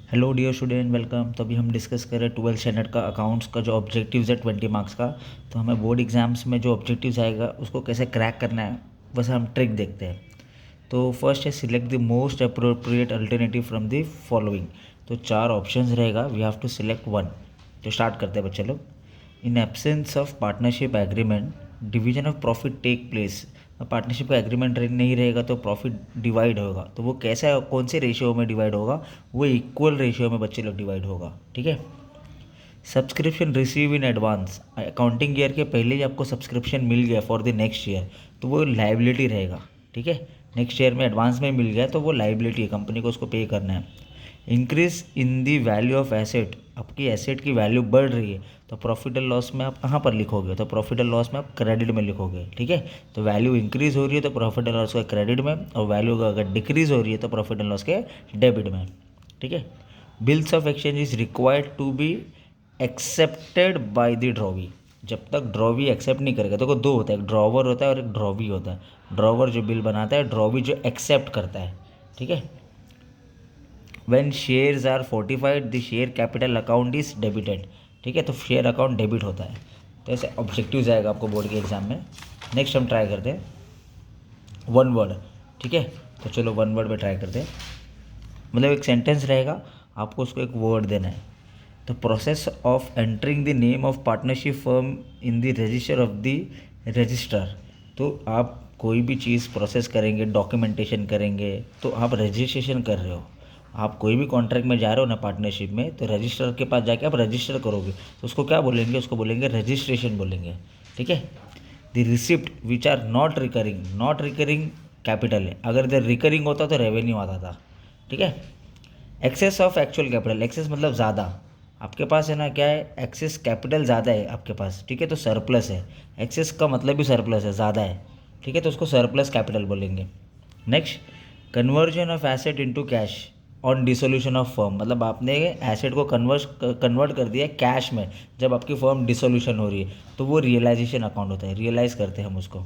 Hello dear student, welcome. तो अभी हम डिस्कस करें 12th स्टैंडर्ड का अकाउंट्स का जो ऑब्जेक्टिव्स है 20 मार्क्स का। तो हमें बोर्ड एग्जाम्स में जो ऑब्जेक्टिव्स आएगा उसको कैसे क्रैक करना है, बस हम ट्रिक देखते हैं। तो फर्स्ट है select the most appropriate alternative from the following. तो 4 ऑप्शंस रहेगा, we have to select one. तो स्टार्ट करते हैं बच्चे लोग। In absence of partnership agreement division of profit take place. Partnership का एग्रीमेंट नहीं रहेगा तो प्रॉफिट डिवाइड होगा। तो वो कैसा, कौन से रेशियो में डिवाइड होगा? वो इक्वल रेशियो में बच्चे लोग डिवाइड होगा। ठीक है। Subscription receive in advance, accounting year के पहले ही आपको सब्सक्रिप्शन मिल गया फॉर द नेक्स्ट ईयर, तो वो लाइबिलिटी रहेगा। ठीक है। नेक्स्ट ईयर में एडवांस में मिल गया तो वो लाइबिलिटी है, कंपनी को उसको पे करना है। Increase in the value of asset, आपकी एसेट की वैल्यू बढ़ रही है तो प्रॉफिट एंड लॉस में आप कहाँ पर लिखोगे? तो प्रॉफिट एंड लॉस में आप क्रेडिट में लिखोगे। ठीक है। तो वैल्यू इंक्रीज हो रही है तो प्रॉफिट एंड लॉस के क्रेडिट में, और वैल्यू अगर डिक्रीज हो रही है तो प्रॉफिट एंड लॉस के डेबिट में। ठीक है। Bills of exchange is required to be accepted by the drawee. जब तक ड्रॉवी एक्सेप्ट नहीं करेगा, तो दो होता है, एक ड्रॉवर होता है और एक ड्रॉवी होता है। ड्रॉवर जो बिल बनाता है, ड्रॉवी जो एक्सेप्ट करता है। ठीक है। When shares are forfeited the share capital account is debited. ठीक है। तो शेयर अकाउंट डेबिट होता है। तो ऐसे ऑब्जेक्टिव जाएगा आपको बोर्ड के एग्जाम में। नेक्स्ट हम ट्राई करते हैं वन वर्ड। ठीक है। तो चलो वन वर्ड में ट्राई करते हैं। मतलब एक सेंटेंस रहेगा, आपको उसको एक वर्ड देना है। The process of entering the name of partnership firm in the register of the registrar. तो आप कोई भी चीज़ प्रोसेस करेंगे, डॉक्यूमेंटेशन करेंगे, तो आप रजिस्ट्रेशन कर रहे हो। आप कोई भी कॉन्ट्रैक्ट में जा रहे हो ना पार्टनरशिप में, तो रजिस्ट्रार के पास जाके आप रजिस्टर करोगे, तो उसको क्या बोलेंगे? उसको बोलेंगे रजिस्ट्रेशन बोलेंगे। ठीक है। The receipt which are not recurring, not recurring capital है, अगर इधर रिकरिंग होता तो रेवेन्यू आता था। ठीक है। Excess of actual capital, excess मतलब ज़्यादा, आपके पास है ना, क्या है, एक्सेस कैपिटल ज़्यादा है आपके पास। ठीक है। तो सरप्लस है, एक्सेस का मतलब भी सरप्लस है, ज़्यादा है। ठीक है। तो उसको सरप्लस कैपिटल बोलेंगे। Next, conversion of asset into cash on dissolution of firm, मतलब आपने एसेट को कन्वर्ट कर दिया कैश में जब आपकी फर्म डिसोल्यूशन हो रही है, तो वो रियलाइजेशन अकाउंट होता है, रियलाइज करते हैं हम उसको।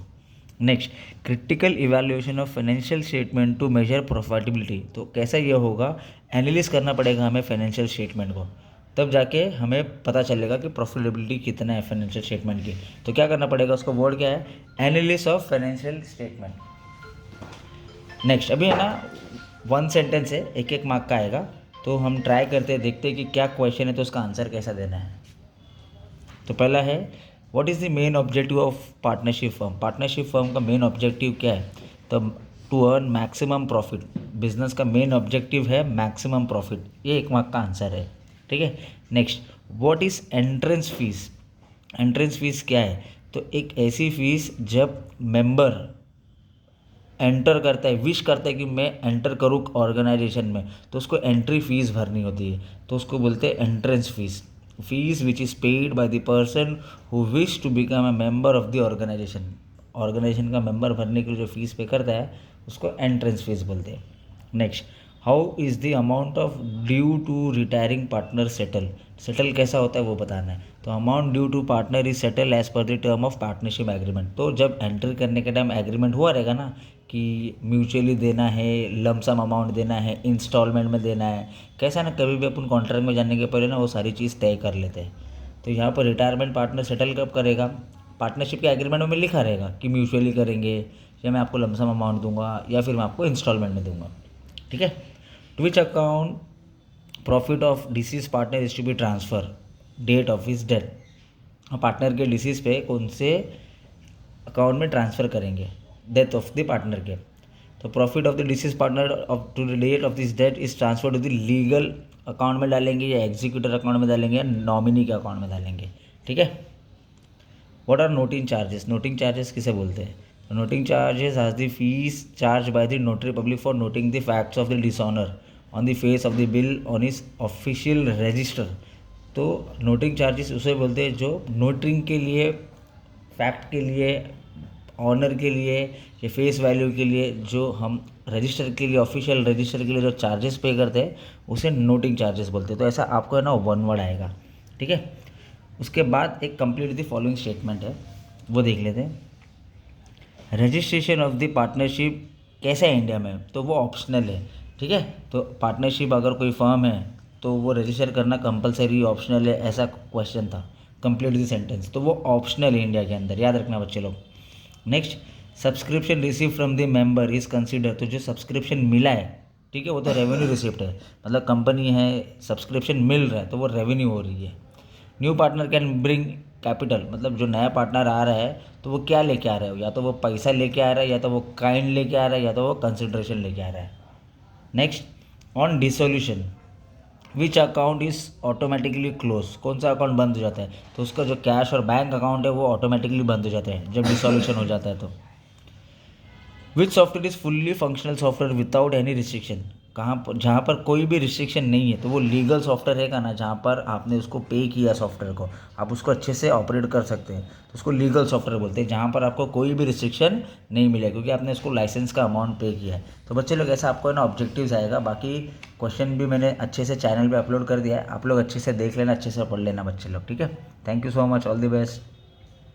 Next, critical evaluation of financial statement to measure profitability. तो कैसा ये होगा, एनालिस करना पड़ेगा हमें फाइनेंशियल स्टेटमेंट को, तब जाके हमें पता चलेगा कि प्रॉफिटेबिलिटी कितना है फाइनेंशियल स्टेटमेंट की। तो क्या करना पड़ेगा, उसका वर्ड क्या है, analysis of financial statement. Next, अभी है ना वन सेंटेंस है, एक एक मार्क का आएगा। तो हम ट्राई करते हैं, देखते हैं कि क्या क्वेश्चन है तो उसका आंसर कैसा देना है। तो पहला है, what is the main objective of partnership firm. Partnership firm का मेन ऑब्जेक्टिव क्या है? तो to earn maximum profit. Business का मेन ऑब्जेक्टिव है मैक्सिमम प्रॉफिट, ये एक मार्क का आंसर है। ठीक है। Next, what is entrance fees. Entrance fees क्या है? तो एक ऐसी फीस जब मेंबर एंटर करता है, विश करता है कि मैं एंटर करूँ ऑर्गेनाइजेशन में, तो उसको एंट्री फीस भरनी होती है, तो उसको बोलते हैं entrance fees. Fees which is paid by the person who wish to become a member of the organization. Organization का मेंबर बनने के लिए जो फीस पे करता है उसको एंट्रेंस फीस बोलते हैं। Next, how is the amount of due to retiring partner settle. Settle कैसा होता है वो बताना है। तो amount due to partner is settle as per the term of partnership agreement. तो जब एंट्री करने के टाइम एग्रीमेंट हुआ रहेगा ना कि म्यूचुअली देना है, लमसम अमाउंट देना है, इंस्टॉलमेंट में देना है, कैसा ना, कभी भी अपन कॉन्ट्रैक्ट में जाने के पहले ना वो सारी चीज़ तय कर लेते हैं। तो यहाँ पर रिटायरमेंट पार्टनर सेटल कब करेगा? पार्टनरशिप के एग्रीमेंट में लिखा रहेगा कि म्यूचुअली करेंगे, या मैं आपको लमसम अमाउंट दूंगा, या फिर मैं आपको इंस्टॉलमेंट में दूंगा। ठीक है। To which account profit of deceased partner is to be transfer, date of his death. Partner के डिसीज पे कौन से अकाउंट में ट्रांसफ़र करेंगे? डेथ ऑफ द पार्टनर के। तो profit of the deceased partner of to the date of this death is transfer to the legal account में डालेंगे, या एग्जीक्यूटर अकाउंट में डालेंगे, या नॉमिनी के अकाउंट में डालेंगे। ठीक है। What are noting charges. Noting charges किसे बोलते हैं? Noting charges are the fees charge by the notary public for noting the facts of the dishonour on the face of the bill on is official register. तो noting charges उसे बोलते हैं जो नोटरिंग के लिए, फैक्ट के लिए, ऑनर के लिए, या फेस वैल्यू के लिए जो हम रजिस्टर के लिए, ऑफिशियल रजिस्टर के लिए जो चार्जेस पे करते हैं उसे नोटिंग चार्जेस बोलते हैं। तो ऐसा आपको है ना वन वर्ड आएगा। ठीक है। उसके बाद एक कंप्लीट द फॉलोइंग स्टेटमेंट है, वो देख लेते हैं। रजिस्ट्रेशन ऑफ द पार्टनरशिप कैसा है इंडिया में? तो वो ऑप्शनल है। ठीक है। तो पार्टनरशिप अगर कोई फर्म है तो वो रजिस्टर करना कंपलसरी ऑप्शनल है, ऐसा क्वेश्चन था। कंप्लीट द सेंटेंस, तो वो ऑप्शनल है इंडिया के अंदर, याद रखना बच्चे लोग। Next, subscription receive from the member is consider, तो जो सब्सक्रिप्शन मिला है, ठीक है, वो तो रेवेन्यू रिसिप्ट है, मतलब कंपनी है, सब्सक्रिप्शन मिल रहा है तो वो रेवेन्यू हो रही है। New partner can bring capital, मतलब जो नया पार्टनर आ रहा है तो वो क्या लेके आ रहा है, या तो वो पैसा लेके आ रहा है, या तो वो काइंड लेके आ रहा है, या तो वो कंसिडरेशन लेके आ रहा है। Next, on dissolution which account is automatically close, कौन सा अकाउंट बंद हो जाता है, तो उसका जो कैश और बैंक अकाउंट है वो ऑटोमेटिकली बंद हो जाते हैं जब डिसोल्यूशन हो जाता है। तो विच software is fully functional software without any restriction, कहाँ पर, जहाँ पर कोई भी रिस्ट्रिक्शन नहीं है तो वो लीगल सॉफ्टवेयर है ना, जहाँ पर आपने उसको पे किया सॉफ्टवेयर को, आप उसको अच्छे से ऑपरेट कर सकते हैं, तो उसको लीगल सॉफ्टवेयर बोलते हैं, जहाँ पर आपको कोई भी रिस्ट्रिक्शन नहीं मिलेगा क्योंकि आपने उसको लाइसेंस का अमाउंट पे किया है। तो बच्चे लोग ऐसा आपको है ना ऑब्जेक्टिव्स आएगा, बाकी क्वेश्चन भी मैंने अच्छे से चैनल पर अपलोड कर दिया है, आप लोग अच्छे से देख लेना, अच्छे से पढ़ लेना बच्चे लोग, ठीक है। Thank you so much, all the best.